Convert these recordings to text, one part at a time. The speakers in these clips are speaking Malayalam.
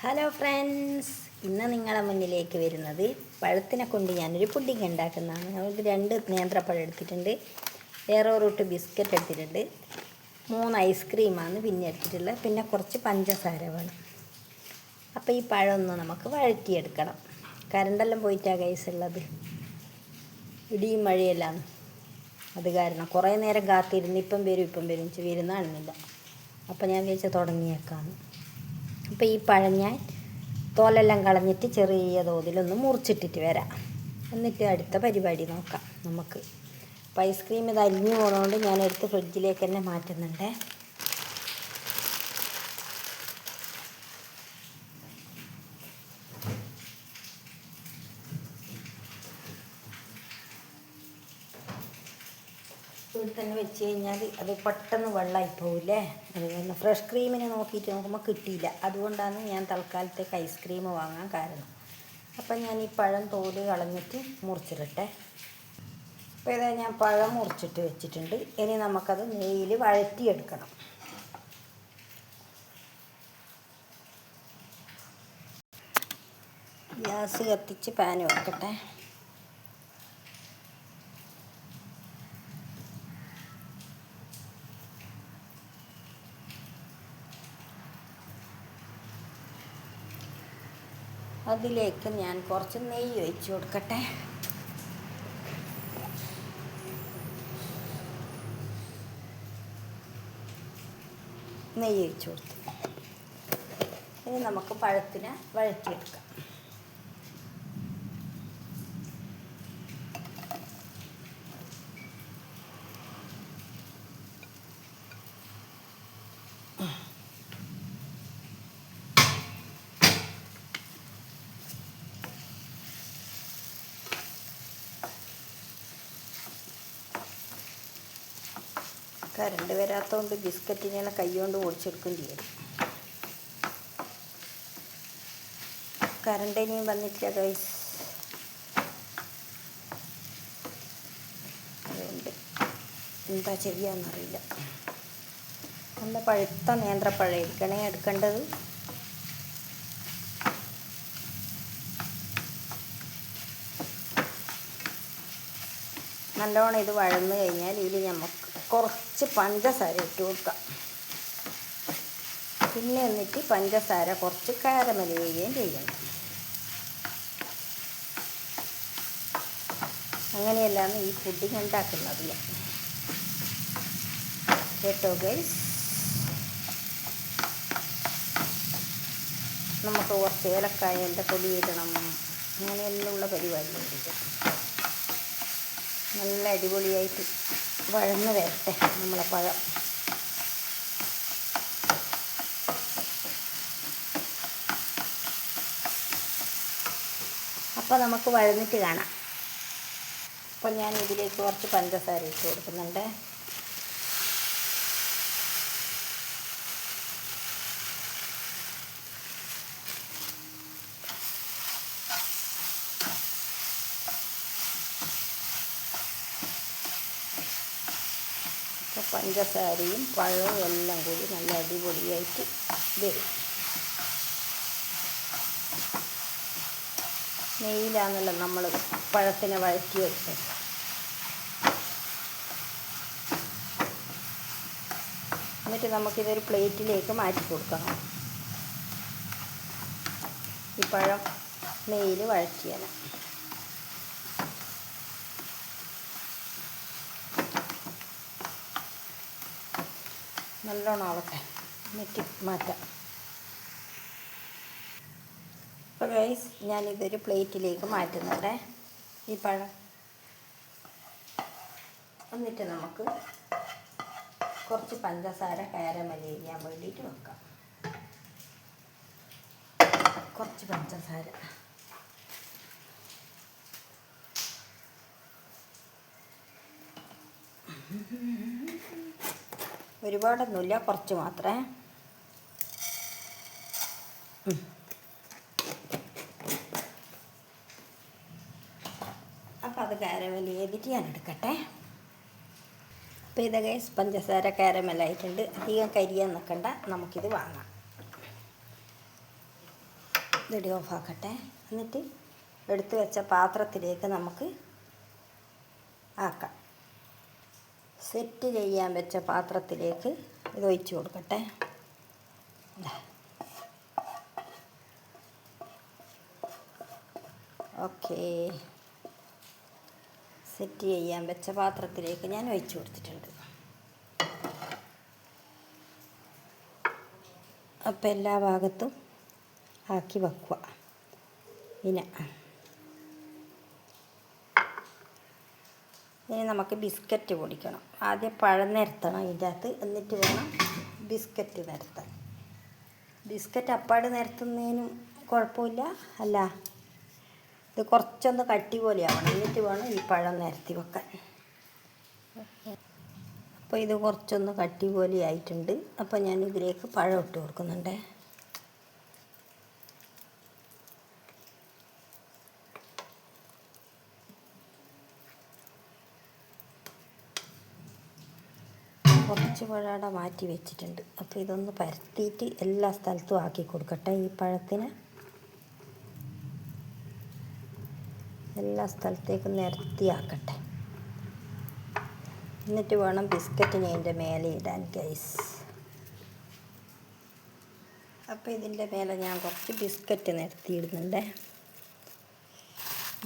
ഹലോ ഫ്രണ്ട്സ്, ഇന്ന് നിങ്ങളെ മുന്നിലേക്ക് വരുന്നത് പഴത്തിനെ കൊണ്ട് ഞാനൊരു പുഡിംഗ് ഉണ്ടാക്കുന്നതാണ്. നമുക്ക് 2 നേന്ത്രപ്പഴം എടുത്തിട്ടുണ്ട്, ഏറോ റൂട്ട് ബിസ്ക്കറ്റ് എടുത്തിട്ടുണ്ട്, 3 ഐസ്ക്രീമാണ് പിന്നെ എടുത്തിട്ടുള്ളത്, പിന്നെ കുറച്ച് പഞ്ചസാര വേണം. അപ്പോൾ ഈ പഴം ഒന്ന് നമുക്ക് വഴറ്റിയെടുക്കണം. കരണ്ടെല്ലാം പോയിട്ടാണ് ഗൈസ് ഉള്ളത്, ഇടിയും മഴയെല്ലാം. അത് കാരണം കുറേ നേരം കാത്തിരുന്ന് ഇപ്പം വരും വരുന്നാണെന്നില്ല. അപ്പോൾ ഞാൻ വിചാരിച്ച തുടങ്ങിയേക്കാന്ന്. അപ്പോൾ ഈ പഴം ഞാൻ തോലെല്ലാം കളഞ്ഞിട്ട് ചെറിയ തോതിലൊന്ന് മുറിച്ചിട്ടിട്ട് വരാം. എന്നിട്ട് അടുത്ത പരിപാടി നോക്കാം നമുക്ക്. അപ്പോൾ ഐസ്ക്രീം ഇത് അരിഞ്ഞു പോകുന്നതുകൊണ്ട് ഞാനെടുത്ത് ഫ്രിഡ്ജിലേക്ക് തന്നെ മാറ്റുന്നുണ്ട്. വീട്ടിൽ തന്നെ വെച്ച് കഴിഞ്ഞാൽ അത് പെട്ടെന്ന് വെള്ളമായി പോവില്ലേ. അതുകൊണ്ട് ഫ്രഷ് ക്രീമിനെ നോക്കിയിട്ട് നോക്കുമ്പോൾ കിട്ടിയില്ല. അതുകൊണ്ടാണ് ഞാൻ തൽക്കാലത്തേക്ക് ഐസ്ക്രീം വാങ്ങാൻ കാരണം. അപ്പം ഞാൻ ഈ പഴം തോല് കളഞ്ഞിട്ട് മുറിച്ചിടട്ടെ. അപ്പോൾ ഇതാ ഞാൻ പഴം മുറിച്ചിട്ട് വെച്ചിട്ടുണ്ട്. ഇനി നമുക്കത് നെയ്യിൽ വഴറ്റിയെടുക്കണം. ഗ്യാസ് കത്തിച്ച് പാൻ വെക്കട്ടെ. അതിലേക്ക് ഞാൻ കുറച്ച് നെയ്യ് ഒഴിച്ച് കൊടുക്കട്ടെ. നെയ്യ് ഒഴിച്ച് കൊടുത്തു. ഇനി നമുക്ക് പഴത്തിനെ വഴറ്റിയെടുക്കാം. കറണ്ട് വരാത്തതുകൊണ്ട് ബിസ്ക്കറ്റിനെല്ലാം കൈ കൊണ്ട് ഓടിച്ചെടുക്കുകയും ചെയ്യും. കറണ്ട് ഇനിയും വന്നിട്ടില്ല ഗൈസ്. അതുകൊണ്ട് എന്താ ചെയ്യാന്നറിയില്ല. നല്ല പഴുത്ത നേന്ത്രപ്പഴം എടുക്കേണ്ടത്. നല്ലോണം ഇത് വഴന്നു കഴിഞ്ഞാൽ ഇതിൽ നമുക്ക് കുറച്ച് പഞ്ചസാര ഇട്ട് കൊടുക്കാം. പിന്നെ എന്നിട്ട് പഞ്ചസാര കുറച്ച് കാരമലിയുകയും ചെയ്യണം. അങ്ങനെയല്ലാണ് ഈ പുഡിംഗ് ഉണ്ടാക്കുന്നത് കേട്ടോ ഗൈസ്. നമുക്ക് കുറച്ച് ഏലക്കായൻ്റെ പൊടി ഇടണം. അങ്ങനെയെല്ലാം പരിപാടിയുണ്ട്. നല്ല അടിപൊളിയായിട്ട് വഴന്ന് വരട്ടെ നമ്മളെ പഴം. അപ്പോൾ നമുക്ക് വഴന്നിട്ട് കാണാം. അപ്പോൾ ഞാൻ ഇതിലേക്ക് കുറച്ച് പഞ്ചസാര ഇട്ട് കൊടുക്കുന്നുണ്ട്. പഞ്ചസാരയും പഴവും എല്ലാം കൂടി നല്ല അടിപൊളിയായിട്ട് വരും. നെയ്യിലാണല്ലോ നമ്മൾ പഴത്തിനെ വഴറ്റിയെടുത്തത്. എന്നിട്ട് നമുക്കിതൊരു പ്ലേറ്റിലേക്ക് മാറ്റി കൊടുക്കണം. ഈ പഴം നെയ്യിൽ വഴറ്റിയാൽ നല്ലോണം ആവട്ടെ, എന്നിട്ട് മാറ്റാം. അപ്പോൾ ഗൈസ്, ഞാനിതൊരു പ്ലേറ്റിലേക്ക് മാറ്റുന്നുണ്ട് ഈ പഴം. എന്നിട്ട് നമുക്ക് കുറച്ച് പഞ്ചസാര കാരമല് ചെയ്യാൻ വേണ്ടിയിട്ട് വെക്കാം. കുറച്ച് പഞ്ചസാര ഒരുപാടൊന്നുമില്ല, കുറച്ച് മാത്രമേ. അപ്പോൾ അത് കാരമൽ ചെയ്തിട്ട് ഞാൻ എടുക്കട്ടെ. അപ്പോൾ ഇത് ഗൈസ്, പഞ്ചസാര കാരമലായിട്ടുണ്ട്. അധികം കരിയാൻ നിൽക്കണ്ട, നമുക്കിത് വാങ്ങാം. ഇതടി ഓഫാക്കട്ടെ. എന്നിട്ട് എടുത്തു വെച്ച പാത്രത്തിലേക്ക് നമുക്ക് ആക്കാം. സെറ്റ് ചെയ്യാൻ വെച്ച പാത്രത്തിലേക്ക് ഇത് ഒഴിച്ച് കൊടുക്കട്ടെ. ഓക്കേ, സെറ്റ് ചെയ്യാൻ വെച്ച പാത്രത്തിലേക്ക് ഞാൻ ഒഴിച്ച് കൊടുത്തിട്ടുണ്ട്. അപ്പോൾ എല്ലാ ഭാഗത്തും ആക്കി വെക്കുക. ഇനി നമുക്ക് ബിസ്ക്കറ്റ് പൊടിക്കണം. ആദ്യം പഴം നിരത്തണം ഇതിൻ്റെ അകത്ത്, എന്നിട്ട് വേണം ബിസ്ക്കറ്റ് നിരത്താൻ. ബിസ്ക്കറ്റ് അപ്പാട് നിരത്തുന്നതിനും കുഴപ്പമില്ല, അല്ല ഇത് കുറച്ചൊന്ന് കട്ടി പോലെ ആവണം, എന്നിട്ട് വേണം ഈ പഴം നിരത്തി വെക്കാൻ. അപ്പോൾ ഇത് കുറച്ചൊന്ന് കട്ടി പോലെ ആയിട്ടുണ്ട്. അപ്പോൾ ഞാൻ ഇതിലേക്ക് പഴം ഇട്ട് കൊടുക്കുന്നുണ്ട്. കുറച്ച് പഴം മാറ്റി വെച്ചിട്ടുണ്ട്. അപ്പോൾ ഇതൊന്ന് പരത്തിയിട്ട് എല്ലാ സ്ഥലത്തും ആക്കി കൊടുക്കട്ടെ. ഈ പഴത്തിന് എല്ലാ സ്ഥലത്തേക്കും നിരത്തിയാക്കട്ടെ. എന്നിട്ട് വേണം ബിസ്ക്കറ്റിനെ അതിൻ്റെ മേലെ ഇടാൻ ഗൈസ്. അപ്പോൾ ഇതിൻ്റെ മേലെ ഞാൻ കുറച്ച് ബിസ്ക്കറ്റ് നിരത്തിയിടുന്നുണ്ട്.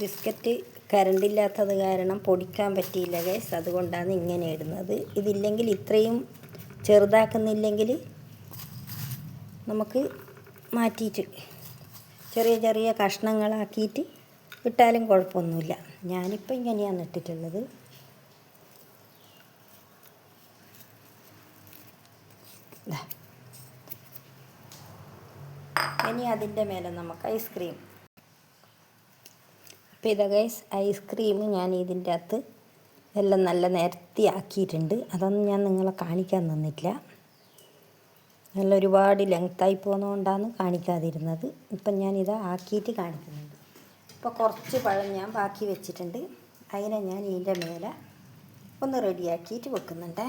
ബിസ്ക്കറ്റ് കറണ്ടില്ലാത്തത് കാരണം പൊടിക്കാൻ പറ്റിയില്ല ഗൈസ്, അതുകൊണ്ടാണ് ഇങ്ങനെ ഇടുന്നത്. ഇതില്ലെങ്കിൽ ഇത്രയും ചെറുതാക്കുന്നില്ലെങ്കിൽ നമുക്ക് മാറ്റിയിട്ട് ചെറിയ ചെറിയ കഷ്ണങ്ങളാക്കിയിട്ട് ഇട്ടാലും കുഴപ്പമൊന്നുമില്ല. ഞാനിപ്പോൾ ഇങ്ങനെയാണ് ഇട്ടിട്ടുള്ളത്. ഇനി അതിൻ്റെ മേലെ നമുക്ക് ഐസ്ക്രീം. അപ്പോൾ ഇതാ ഗൈസ്, ഐസ്ക്രീം ഞാൻ ഇതിൻ്റെ അകത്ത് എല്ലാം നല്ല നിരത്തി ആക്കിയിട്ടുണ്ട്. അതൊന്നും ഞാൻ നിങ്ങളെ കാണിക്കാൻ തന്നിട്ടില്ല, നല്ല ഒരുപാട് ലെങ്ത്തായി പോകുന്നതുകൊണ്ടാണ് കാണിക്കാതിരുന്നത്. ഇപ്പം ഞാനിത് ആക്കിയിട്ട് കാണിക്കുന്നുണ്ട്. ഇപ്പോൾ കുറച്ച് പഴം ഞാൻ ബാക്കി വെച്ചിട്ടുണ്ട്, അതിനെ ഞാൻ ഇതിൻ്റെ മേലെ ഒന്ന് റെഡിയാക്കിയിട്ട് വെക്കുന്നുണ്ട്.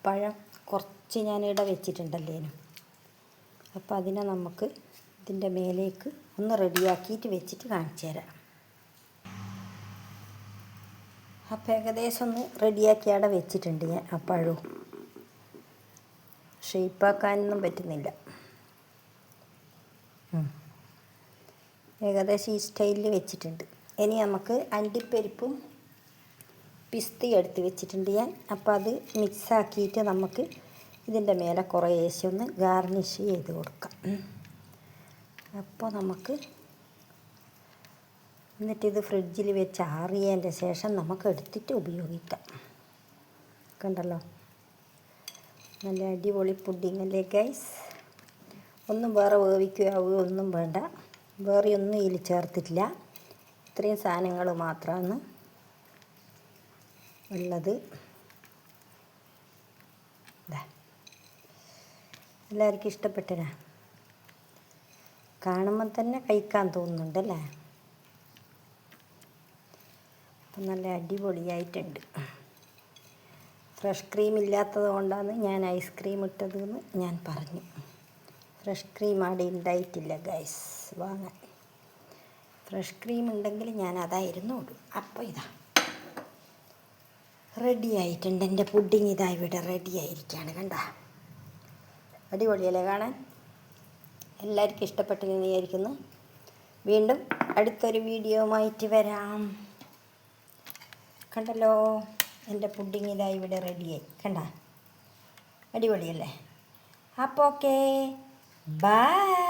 പഴം കുറച്ച് ഞാനിവിടെ വെച്ചിട്ടുണ്ടല്ലേനും, അപ്പോൾ അതിനെ നമുക്ക് ഇതിൻ്റെ മേലേക്ക് ഒന്ന് റെഡിയാക്കിയിട്ട് വെച്ചിട്ട് കാണിച്ചു തരാം. അപ്പോൾ ഏകദേശം ഒന്ന് റെഡിയാക്കി അവിടെ വെച്ചിട്ടുണ്ട് ഞാൻ. ആ പഴവും ഷേപ്പാക്കാനൊന്നും പറ്റുന്നില്ല. ഏകദേശം ഈ സ്റ്റൈലിൽ വെച്ചിട്ടുണ്ട്. ഇനി നമുക്ക് അണ്ടിപ്പരിപ്പും പിസ്തയും എടുത്ത് വെച്ചിട്ടുണ്ട് ഞാൻ. അപ്പോൾ അത് മിക്സാക്കിയിട്ട് നമുക്ക് ഇതിൻ്റെ മേലെ കുറേശ്ശെ ഒന്ന് ഗാർണിഷ് ചെയ്ത് കൊടുക്കാം. അപ്പോൾ നമുക്ക് എന്നിട്ടിത് ഫ്രിഡ്ജിൽ വെച്ച് ആറിയതിൻ്റെ ശേഷം നമുക്ക് എടുത്തിട്ട് ഉപയോഗിക്കാം. കണ്ടല്ലോ, നല്ല അടിപൊളി പുഡിംഗ് അല്ലേ ഗൈസ്. ഒന്നും വേറെ വേവിക്കുകയാവുകയോ ഒന്നും വേണ്ട, വേറെ ഒന്നും ഇതിൽ ചേർത്തിട്ടില്ല. ഇത്രയും സാധനങ്ങൾ മാത്രമാണ് ഉള്ളത്. എല്ലാവർക്കും ഇഷ്ടപ്പെട്ടനാ? കാണുമ്പോൾ തന്നെ കഴിക്കാൻ തോന്നുന്നുണ്ടല്ലേ. അപ്പം നല്ല അടിപൊളിയായിട്ടുണ്ട്. ഫ്രഷ് ക്രീം ഇല്ലാത്തത് കൊണ്ടാണ് ഞാൻ ഐസ്ക്രീം ഇട്ടതെന്ന് ഞാൻ പറഞ്ഞു. ഫ്രഷ് ക്രീം അവിടെ ഉണ്ടായിട്ടില്ല ഗൈസ് വാങ്ങാൻ. ഫ്രഷ് ക്രീം ഉണ്ടെങ്കിൽ ഞാൻ അതായിരുന്നു ഇടും. അപ്പോൾ ഇതാ റെഡി ആയിട്ടുണ്ട് എൻ്റെ പുഡിങ്. ഇതാ ഇവിടെ റെഡി ആയിരിക്കുകയാണ്. കണ്ട അടിപൊളിയല്ലേ കാണാൻ? എല്ലാവർക്കും ഇഷ്ടപ്പെട്ടെന്ന് വിചാരിക്കുന്നു. വീണ്ടും അടുത്തൊരു വീഡിയോയുമായിട്ട് വരാം. കണ്ടല്ലോ, എൻ്റെ പുഡിങ് ഇതാ ഇവിടെ റെഡിയായി. കണ്ട അടിപൊളിയല്ലേ? അപ്പോൾ ഓക്കേ, ബൈ.